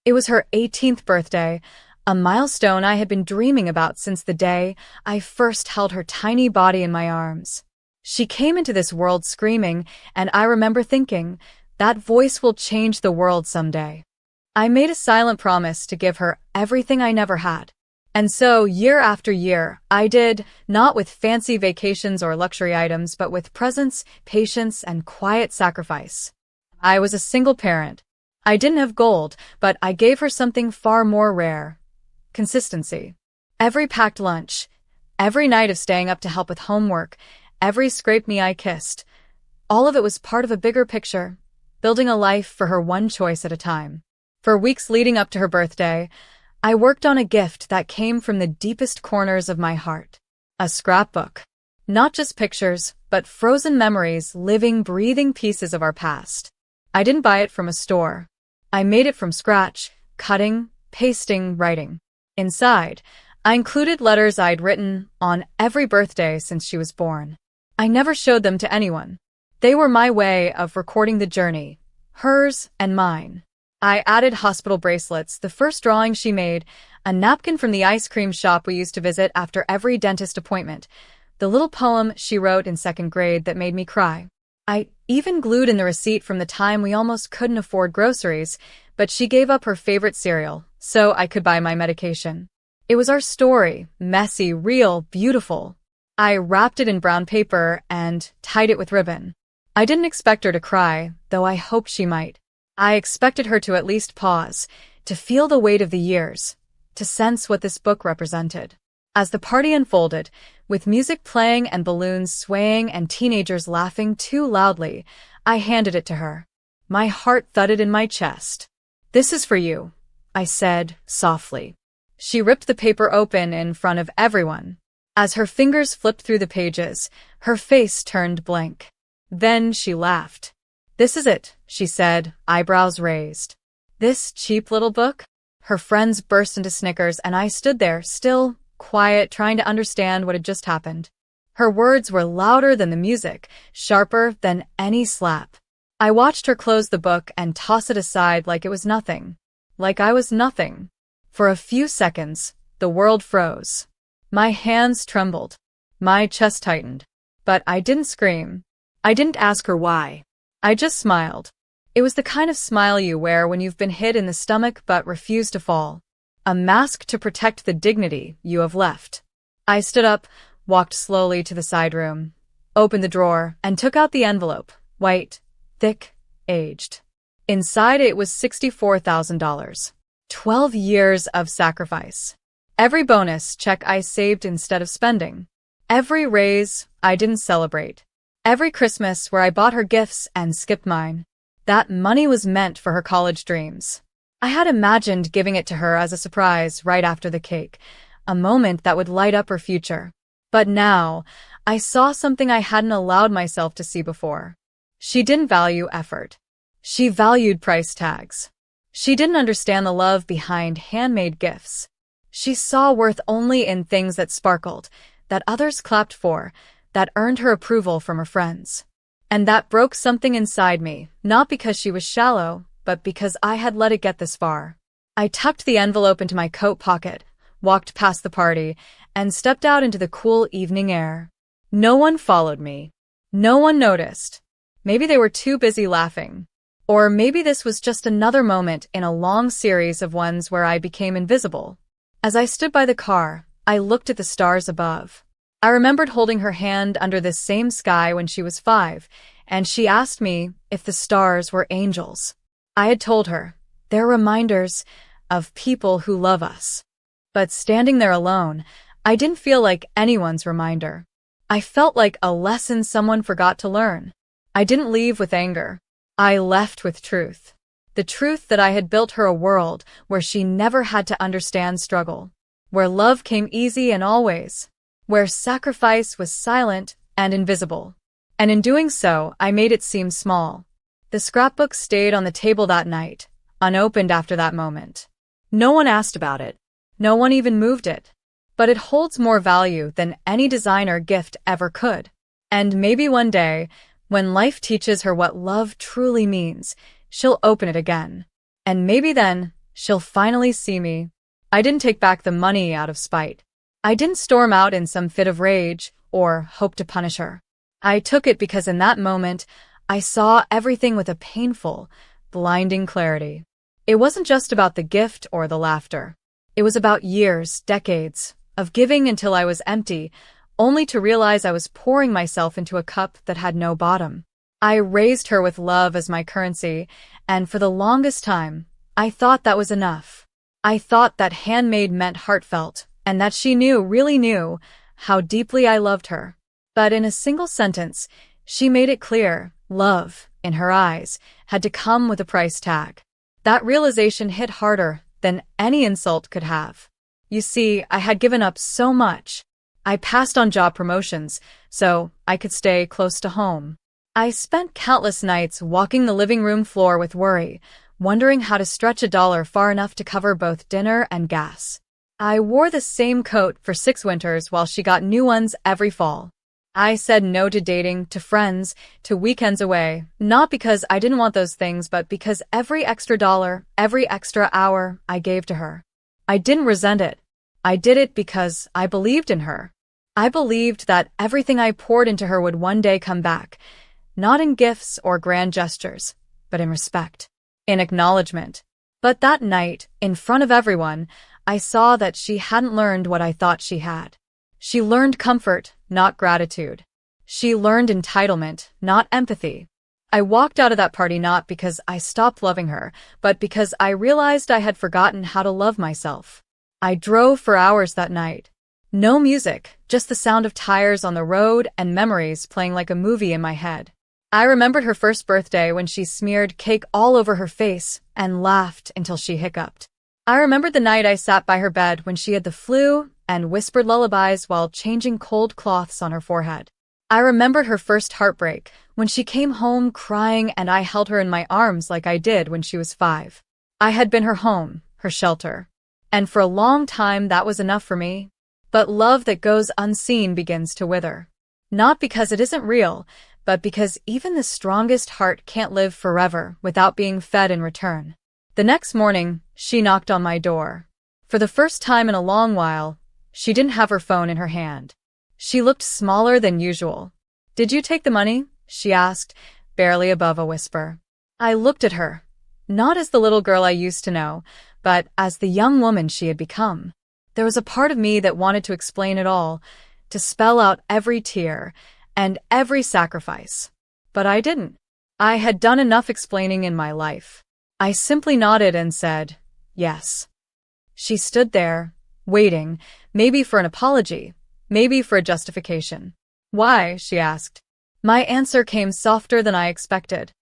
It was her 18th birthday, a milestone I had been dreaming about since the day I first held her tiny body in my arms. She came into this world screaming, and I remember thinking, that voice will change the world someday. I made a silent promise to give her everything I never had. And so, year after year, I did, not with fancy vacations or luxury items, but with presence, patience, and quiet sacrifice. I was a single parent. I didn't have gold, but I gave her something far more rare. Consistency. Every packed lunch, every night of staying up to help with homework, every scraped knee I kissed, all of it was part of a bigger picture, building a life for her one choice at a time. For weeks leading up to her birthday, I worked on a gift that came from the deepest corners of my heart. A scrapbook. Not just pictures, but frozen memories, living, breathing pieces of our past. I didn't buy it from a store. I made it from scratch, cutting, pasting, writing. Inside, I included letters I'd written on every birthday since she was born. I never showed them to anyone. They were my way of recording the journey, hers and mine. I added hospital bracelets, the first drawing she made, a napkin from the ice cream shop we used to visit after every dentist appointment, the little poem she wrote in second grade that made me cry. I even glued in the receipt from the time we almost couldn't afford groceries, but she gave up her favorite cereal, so I could buy my medication. It was our story, messy, real, beautiful. I wrapped it in brown paper and tied it with ribbon. I didn't expect her to cry, though I hoped she might. I expected her to at least pause, to feel the weight of the years, to sense what this book represented. As the party unfolded, with music playing and balloons swaying and teenagers laughing too loudly, I handed it to her. My heart thudded in my chest. "This is for you," I said softly. She ripped the paper open in front of everyone. As her fingers flipped through the pages, her face turned blank. Then she laughed. "This is it," she said, eyebrows raised. "This cheap little book?" Her friends burst into snickers, and I stood there, still, quiet, trying to understand what had just happened. Her words were louder than the music, sharper than any slap. I watched her close the book and toss it aside like it was nothing. Like I was nothing. For a few seconds, the world froze. My hands trembled. My chest tightened. But I didn't scream. I didn't ask her why. I just smiled. It was the kind of smile you wear when you've been hit in the stomach but refuse to fall. A mask to protect the dignity you have left. I stood up, walked slowly to the side room, opened the drawer, and took out the envelope, white, thick, aged. Inside it was $64,000. 12 years of sacrifice. Every bonus check I saved instead of spending. Every raise I didn't celebrate. Every Christmas where I bought her gifts and skipped mine. That money was meant for her college dreams. I had imagined giving it to her as a surprise right after the cake, a moment that would light up her future. But now, I saw something I hadn't allowed myself to see before. She didn't value effort. She valued price tags. She didn't understand the love behind handmade gifts. She saw worth only in things that sparkled, that others clapped for, that earned her approval from her friends. And that broke something inside me, not because she was shallow, but because I had let it get this far. I tucked the envelope into my coat pocket, walked past the party, and stepped out into the cool evening air. No one followed me. No one noticed. Maybe they were too busy laughing. Or maybe this was just another moment in a long series of ones where I became invisible. As I stood by the car, I looked at the stars above. I remembered holding her hand under this same sky when she was 5, and she asked me if the stars were angels. I had told her, they're reminders of people who love us. But standing there alone, I didn't feel like anyone's reminder. I felt like a lesson someone forgot to learn. I didn't leave with anger. I left with truth. The truth that I had built her a world where she never had to understand struggle. Where love came easy and always. Where sacrifice was silent and invisible. And in doing so, I made it seem small. The scrapbook stayed on the table that night, unopened after that moment. No one asked about it. No one even moved it. But it holds more value than any designer gift ever could. And maybe one day, when life teaches her what love truly means, she'll open it again. And maybe then, She'll finally see me. I didn't take back the money out of spite. I didn't storm out in some fit of rage or hope to punish her. I took it because in that moment, I saw everything with a painful, blinding clarity. It wasn't just about the gift or the laughter. It was about years, decades, of giving until I was empty, only to realize I was pouring myself into a cup that had no bottom. I raised her with love as my currency, and for the longest time, I thought that was enough. I thought that handmade meant heartfelt, and that she knew, really knew, how deeply I loved her. But in a single sentence, she made it clear, love, in her eyes, had to come with a price tag. That realization hit harder than any insult could have. You see, I had given up so much. I passed on job promotions so I could stay close to home. I spent countless nights walking the living room floor with worry, wondering how to stretch $1 far enough to cover both dinner and gas. I wore the same coat for 6 winters while she got new ones every fall. I said no to dating, to friends, to weekends away, not because I didn't want those things, but because every extra dollar, every extra hour I gave to her. I didn't resent it. I did it because I believed in her. I believed that everything I poured into her would one day come back, not in gifts or grand gestures, but in respect, in acknowledgement. But that night, in front of everyone, I saw that she hadn't learned what I thought she had. She learned comfort, not gratitude. She learned entitlement, not empathy. I walked out of that party not because I stopped loving her, but because I realized I had forgotten how to love myself. I drove for hours that night. No music, just the sound of tires on the road and memories playing like a movie in my head. I remembered her first birthday when she smeared cake all over her face and laughed until she hiccuped. I remembered the night I sat by her bed when she had the flu and whispered lullabies while changing cold cloths on her forehead. I remembered her first heartbreak when she came home crying and I held her in my arms like I did when she was 5. I had been her home, her shelter. And for a long time that was enough for me. But love that goes unseen begins to wither. Not because it isn't real, but because even the strongest heart can't live forever without being fed in return. The next morning, she knocked on my door. For the first time in a long while, she didn't have her phone in her hand. She looked smaller than usual. "Did you take the money?" she asked, barely above a whisper. I looked at her, not as the little girl I used to know, but as the young woman she had become. There was a part of me that wanted to explain it all, to spell out every tear and every sacrifice. But I didn't. I had done enough explaining in my life. I simply nodded and said, yes. She stood there, waiting, maybe for an apology, maybe for a justification. "Why?" she asked. My answer came softer than I expected.